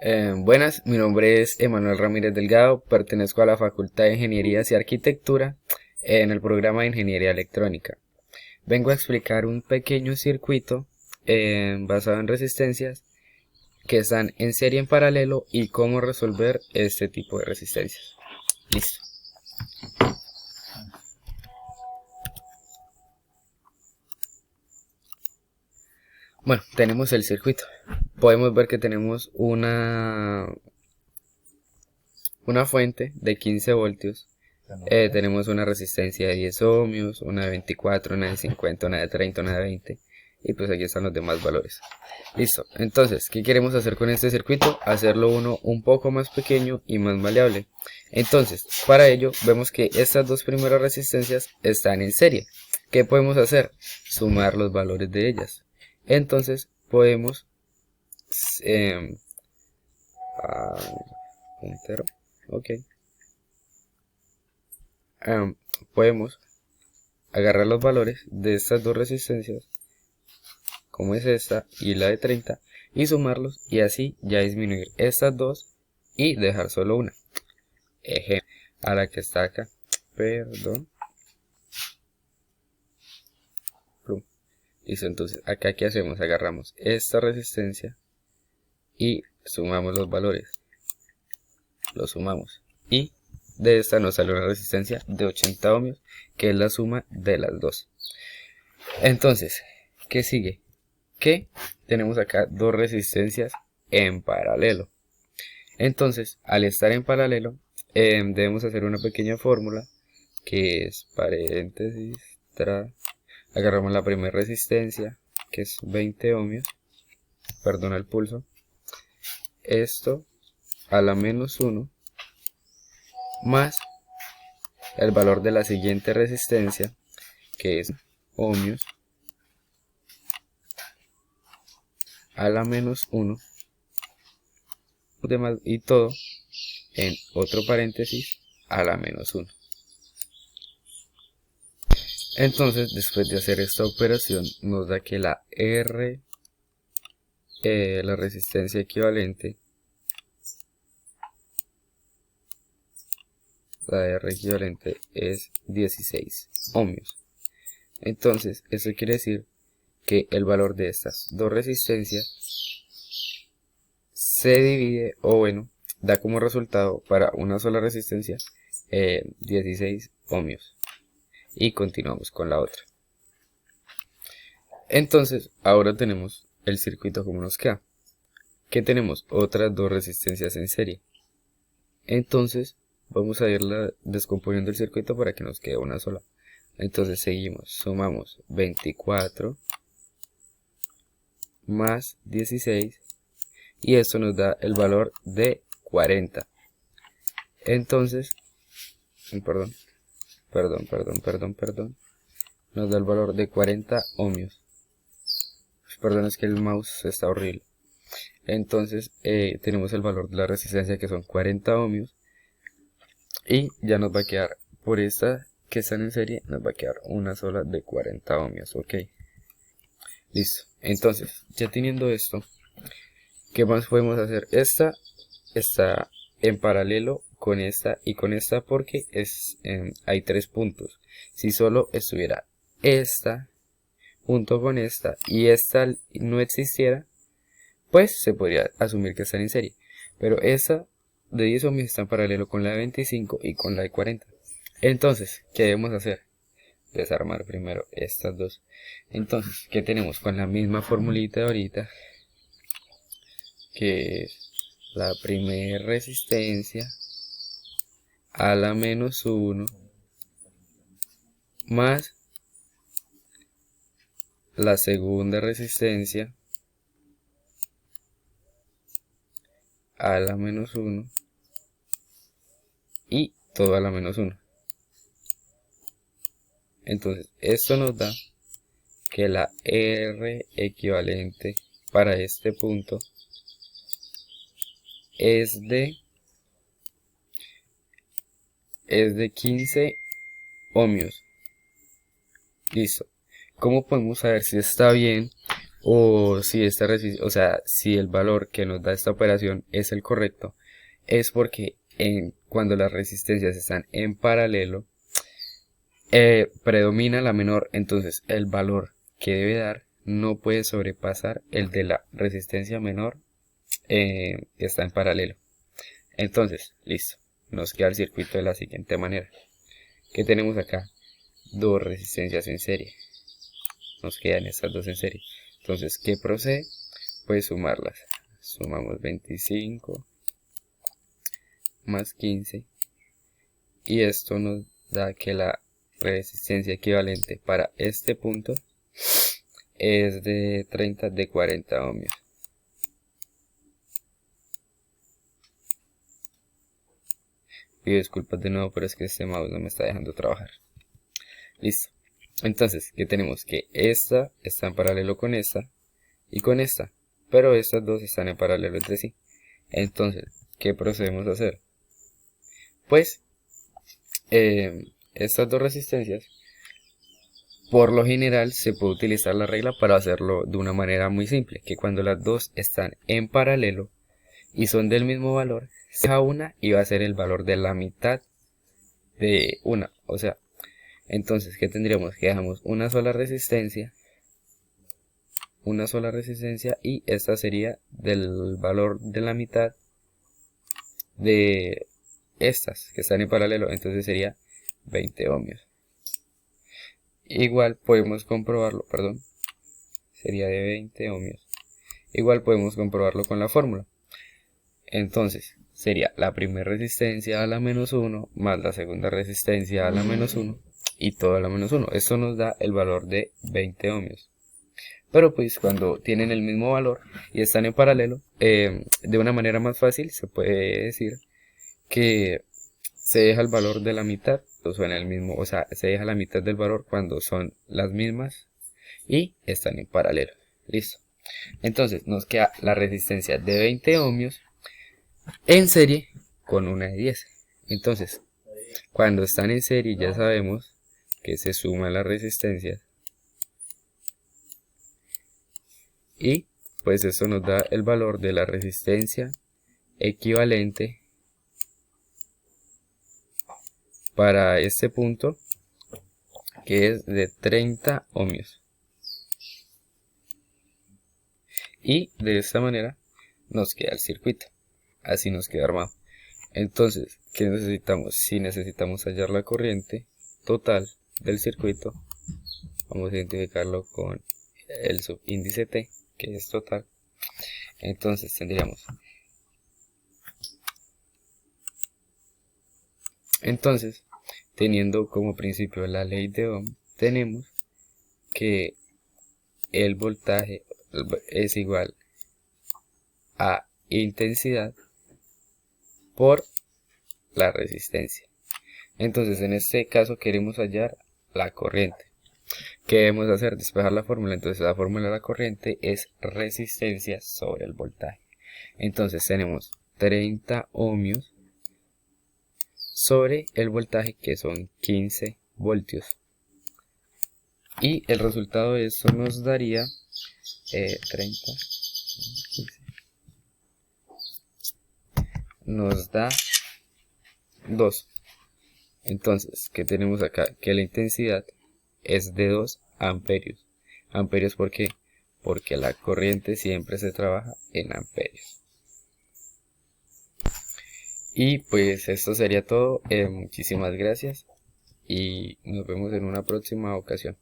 Buenas, mi nombre es Emanuel Ramírez Delgado, pertenezco a la Facultad de Ingenierías y Arquitectura en el programa de Ingeniería Electrónica. Vengo a explicar un pequeño circuito basado en resistencias que están en serie en paralelo y cómo resolver este tipo de resistencias. Listo. Bueno, tenemos el circuito. Podemos ver que tenemos una fuente de 15 voltios. Tenemos una resistencia de 10 ohmios, una de 24, una de 50, una de 30, una de 20. Y pues aquí están los demás valores. Listo. Entonces, ¿qué queremos hacer con este circuito? Hacerlo uno un poco más pequeño y más maleable. Entonces, para ello, vemos que estas dos primeras resistencias están en serie. ¿Qué podemos hacer? Sumar los valores de ellas. Entonces, podemos puntero, ok. Podemos agarrar los valores de estas dos resistencias, como es esta y la de 30, y sumarlos, y así ya disminuir estas dos y dejar solo una. Ejemplo, a la que está acá, perdón. Listo, entonces acá ¿qué hacemos? Agarramos esta resistencia y sumamos los valores, los sumamos, y de esta nos sale una resistencia de 80 ohmios, que es la suma de las dos. Entonces, ¿qué sigue? Que tenemos acá dos resistencias en paralelo. Entonces, al estar en paralelo, debemos hacer una pequeña fórmula que es paréntesis, agarramos la primera resistencia, que es 20 ohmios, perdona el pulso, esto a la menos 1, más el valor de la siguiente resistencia, que es ohmios, a la menos 1, y todo en otro paréntesis a la menos 1. Entonces, después de hacer esta operación, nos da que la R, la resistencia equivalente, es 16 ohmios. Entonces, eso quiere decir que el valor de estas dos resistencias se divide, o bueno, da como resultado para una sola resistencia 16 ohmios. Y continuamos con la otra. Entonces, ahora tenemos el circuito como nos queda. Que tenemos otras dos resistencias en serie. Entonces, vamos a irla descomponiendo el circuito para que nos quede una sola. Entonces seguimos, sumamos 24 más 16 y esto nos da el valor de 40. Entonces, perdón, nos da el valor de 40 ohmios. Perdón, es que el mouse está horrible. Entonces tenemos el valor de la resistencia, que son 40 ohmios, y ya nos va a quedar, por esta que están en serie, nos va a quedar una sola de 40 ohmios, ok. Listo. Entonces, ya teniendo esto, ¿qué más podemos hacer? Esta está en paralelo con esta y con esta, porque hay tres puntos. Si solo estuviera esta junto con esta y esta no existiera, pues se podría asumir que están en serie. Pero esta de 10 ohmios está en paralelo con la de 25 y con la de 40. Entonces, ¿qué debemos hacer? Desarmar primero estas dos. Entonces, ¿qué tenemos? Con la misma formulita de ahorita, que es la primera resistencia a la menos 1 más la segunda resistencia a la menos 1 y todo a la menos 1. Entonces, esto nos da que la R equivalente para este punto es de 15 ohmios. Listo. ¿Cómo podemos saber si está bien o si o sea, si el valor que nos da esta operación es el correcto, es porque cuando las resistencias están en paralelo, predomina la menor, entonces el valor que debe dar no puede sobrepasar el de la resistencia menor que está en paralelo. Entonces, listo, nos queda el circuito de la siguiente manera. ¿Qué tenemos acá? Dos resistencias en serie. Nos quedan estas dos en serie. Entonces, ¿qué procede? Pues sumarlas. Sumamos 25 más 15. Y esto nos da que la resistencia equivalente para este punto es de 40 ohmios. Pido disculpas de nuevo, pero es que este mouse no me está dejando trabajar. Listo. Entonces, ¿qué tenemos? Que esta está en paralelo con esta y con esta, pero estas dos están en paralelo entre sí. Entonces, ¿qué procedemos a hacer? Pues, estas dos resistencias, por lo general se puede utilizar la regla para hacerlo de una manera muy simple, que cuando las dos están en paralelo y son del mismo valor, se deja una y va a ser el valor de la mitad de una. O sea, entonces, ¿qué tendríamos? Que dejamos una sola resistencia y esta sería del valor de la mitad de estas que están en paralelo, entonces sería 20 ohmios. Igual podemos comprobarlo, sería de 20 ohmios. Igual podemos comprobarlo con la fórmula. Entonces, sería la primera resistencia a la menos 1 más la segunda resistencia a la menos 1 y todo a la menos 1. Esto nos da el valor de 20 ohmios. Pero pues cuando tienen el mismo valor y están en paralelo, de una manera más fácil se puede decir que se deja el valor de la mitad, o sea, se deja la mitad del valor cuando son las mismas y están en paralelo. Listo. Entonces nos queda la resistencia de 20 ohmios en serie con una de 10. Entonces, cuando están en serie ya sabemos que se suman las resistencias y pues eso nos da el valor de la resistencia equivalente para este punto, que es de 30 ohmios. Y de esta manera nos queda el circuito. Así nos queda armado. Entonces, ¿qué necesitamos? Si necesitamos hallar la corriente total del circuito, vamos a identificarlo con el subíndice T, que es total. Entonces tendríamos, teniendo como principio la ley de Ohm, tenemos que el voltaje es igual a intensidad por la resistencia. Entonces, en este caso queremos hallar la corriente. ¿Qué debemos hacer? Despejar la fórmula. Entonces, la fórmula de la corriente es resistencia sobre el voltaje. Entonces, tenemos 30 ohmios sobre el voltaje, que son 15 voltios. Y el resultado de esto nos daría 30, 15. Nos da 2. Entonces, ¿qué tenemos acá? Que la intensidad es de 2 amperios. ¿Amperios por qué? Porque la corriente siempre se trabaja en amperios. Y pues esto sería todo. Muchísimas gracias y nos vemos en una próxima ocasión.